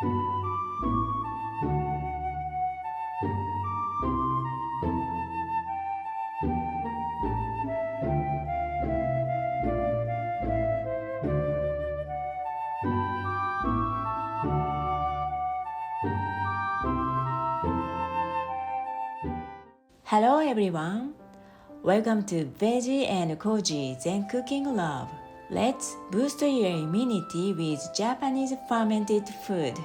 Hello everyone! Welcome to Vege and Koji Zen Cooking Love. Let's boost your immunity with Japanese fermented food.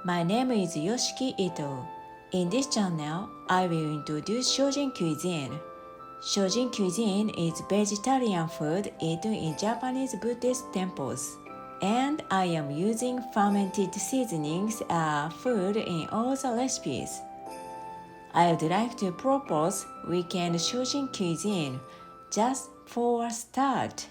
My name is Yoshiki Ito. In this channel, I will introduce Shojin cuisine. Shojin cuisine is vegetarian food eaten in Japanese Buddhist temples. And I am using fermented seasonings as food in all the recipes. I would like to propose weekend Shojin cuisine just for a start.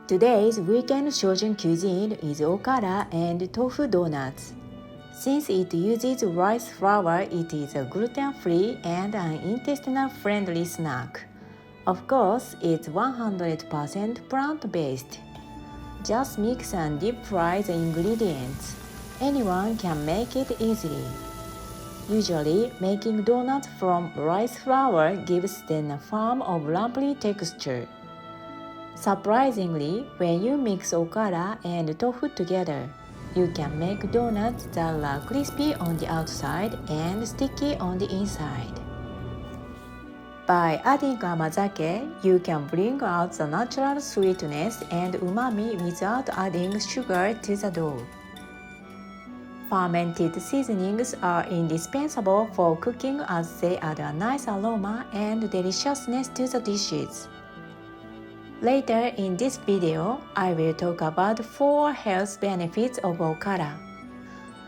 Today's weekend Shojin cuisine is okara and tofu donuts. Since it uses rice flour, it is a gluten-free and an intestinal-friendly snack. Of course, it's 100% plant-based. Just mix and deep fry the ingredients. Anyone can make it easily. Usually, making donuts from rice flour gives them a firm or lumpy texture. Surprisingly, when you mix okara and tofu together, you can make donuts that are crispy on the outside and sticky on the inside. By adding amazake, you can bring out the natural sweetness and umami without adding sugar to the dough. Fermented seasonings are indispensable for cooking as they add a nice aroma and deliciousness to the dishes. Later in this video, I will talk about 4 health benefits of okara.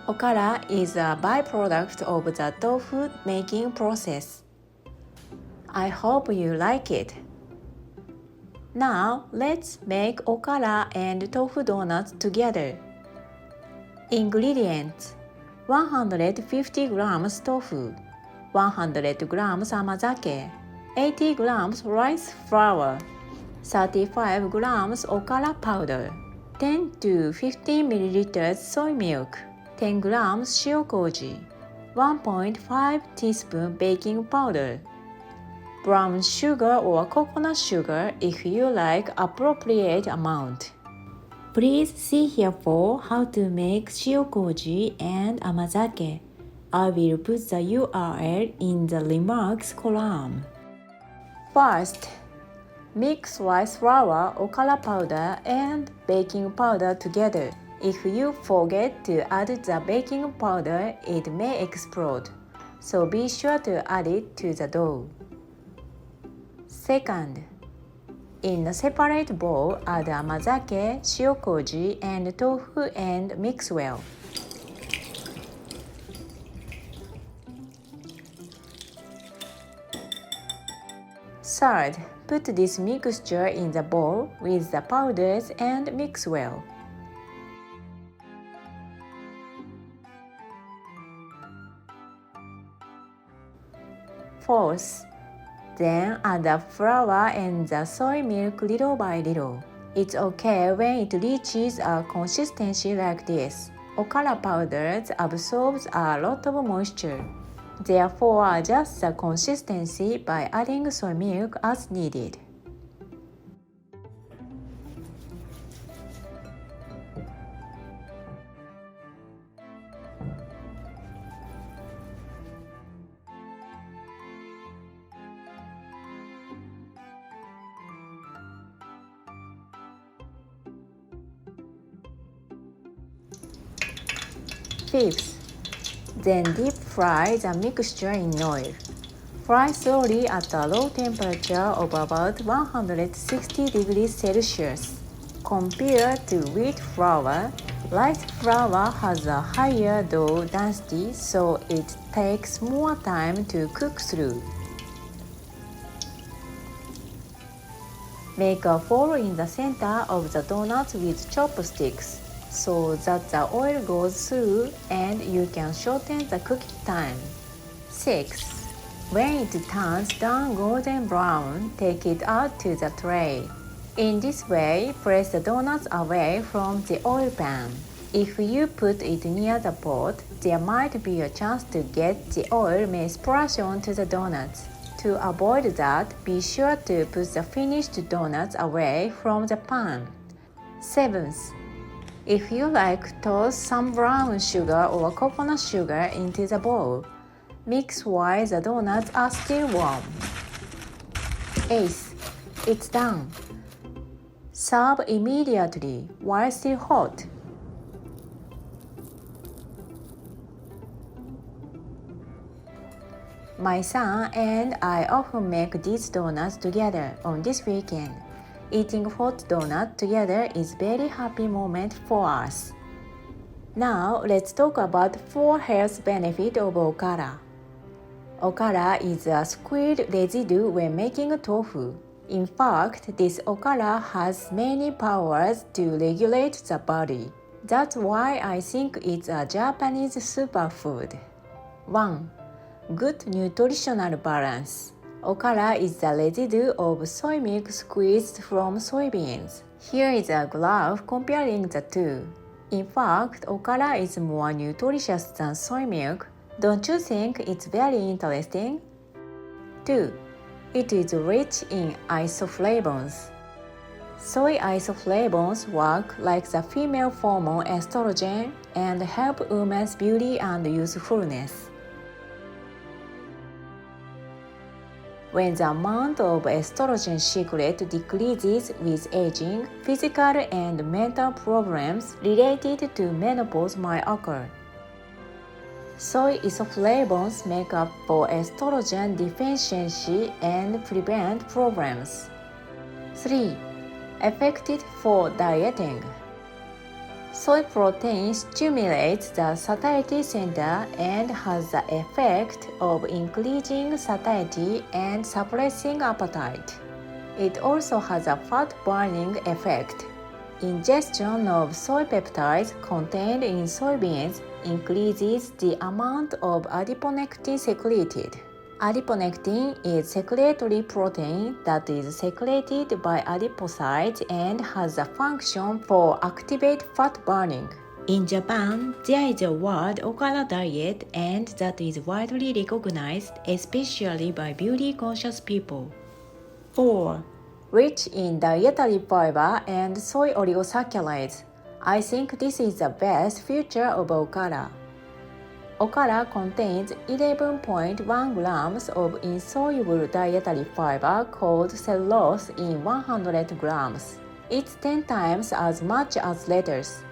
Okara is a byproduct of the tofu making process. I hope you like it. Now, let's make okara and tofu donuts together. Ingredients: 150 grams tofu, 100 grams amazake, 80 grams rice flour, 35 grams okara powder, 10 to 15 milliliters soy milk, 10 grams shio koji, 1.5 teaspoon baking powder, brown sugar or coconut sugar if you like appropriate amount. Please see here for how to make Shio Koji and Amazake. I will put the URL in the remarks column. First, mix rice flour, okara powder, and baking powder together. If you forget to add the baking powder, it may explode, so be sure to add it to the dough. Second, in a separate bowl, add amazake, shio koji, and tofu and mix well. Third, put this mixture in the bowl with the powders and mix well. Fourth, then add the flour and the soy milk little by little. It's okay when it reaches a consistency like this. Okara powders absorbs a lot of moisture. Therefore, adjust the consistency by adding soy milk as needed. Fifth, then deep fry the mixture in oil. Fry slowly at a low temperature of about 160 degrees Celsius. Compared to wheat flour, rice flour has a higher dough density, so it takes more time to cook through. Make a hole in the center of the donuts with chopsticks, so that the oil goes through and you can shorten the cooking time. 6. When it turns down golden brown, take it out to the tray. In this way, press the donuts away from the oil pan. If you put it near the pot, there might be a chance to get the oil may splash onto the donuts. To avoid that, be sure to put the finished donuts away from the pan. 7th, if you like, toss some brown sugar or coconut sugar into the bowl. Mix while the donuts are still warm. 8th, it's done. Serve immediately while still hot. My son and I often make these donuts together on this weekend. Eating hot donut together is a very happy moment for us. Now let's talk about 4 health benefits of okara. Okara is a squid residue when making tofu. In fact, this okara has many powers to regulate the body. That's why I think it's a Japanese superfood. 1. Good nutritional balance. Okara is the residue of soy milk squeezed from soybeans. Here is a graph comparing the two. In fact, okara is more nutritious than soy milk. Don't you think it's very interesting? 2. It is rich in isoflavones. Soy isoflavones work like the female hormone estrogen and help women's beauty and youthfulness. When the amount of estrogen secret decreases with aging, physical and mental problems related to menopause might occur. Soy isoflavones make up for estrogen deficiency and prevent problems. 3. Effective for dieting. Soy protein stimulates the satiety center and has the effect of increasing satiety and suppressing appetite. It also has a fat-burning effect. Ingestion of soy peptides contained in soybeans increases the amount of adiponectin secreted. Adiponectin is secretory protein that is secreted by adipocytes and has a function for activate fat burning. In Japan, there is a word okara diet and that is widely recognized, especially by beauty-conscious people. 4. Rich in dietary fiber and soy oligosaccharides. I think this is the best feature of okara. Okara contains 11.1 grams of insoluble dietary fiber called cellulose in 100 grams. It's 10 times as much as lettuce.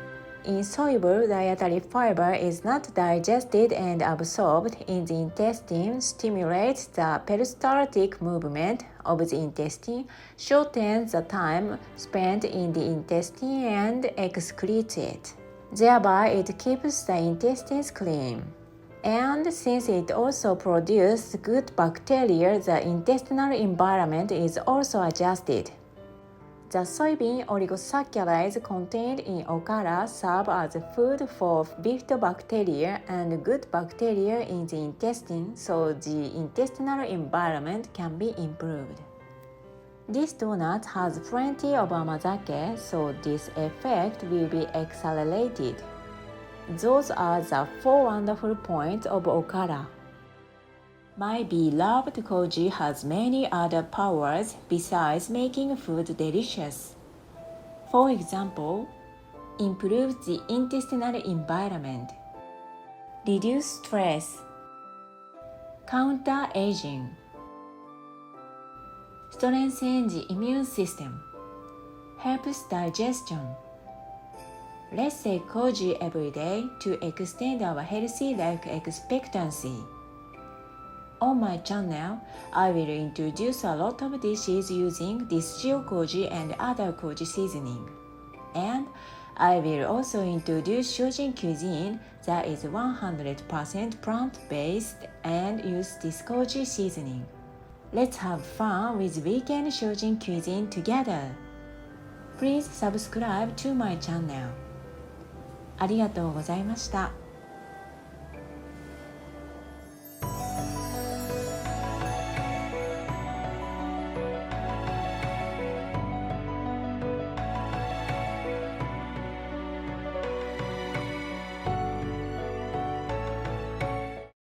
Insoluble dietary fiber is not digested and absorbed in the intestine, stimulates the peristaltic movement of the intestine, shortens the time spent in the intestine and excretes it. Thereby, it keeps the intestines clean. And since it also produces good bacteria, the intestinal environment is also adjusted. The soybean oligosaccharides contained in okara serve as food for bifidobacteria and good bacteria in the intestine, so the intestinal environment can be improved. This donut has plenty of amazake, so this effect will be accelerated. Those are the 4 wonderful points of okara. My beloved Koji has many other powers besides making food delicious. For example, improves the intestinal environment, reduce stress, counter aging, strengthen the immune system, helps digestion. Let's say Koji every day to extend our healthy life expectancy. On my channel, I will introduce a lot of dishes using this Shio Koji and other Koji seasoning. And I will also introduce Shojin cuisine that is 100% plant-based and use this Koji seasoning. Let's have fun with weekend Shojin cuisine together. Please subscribe to my channel. ありがとうございました。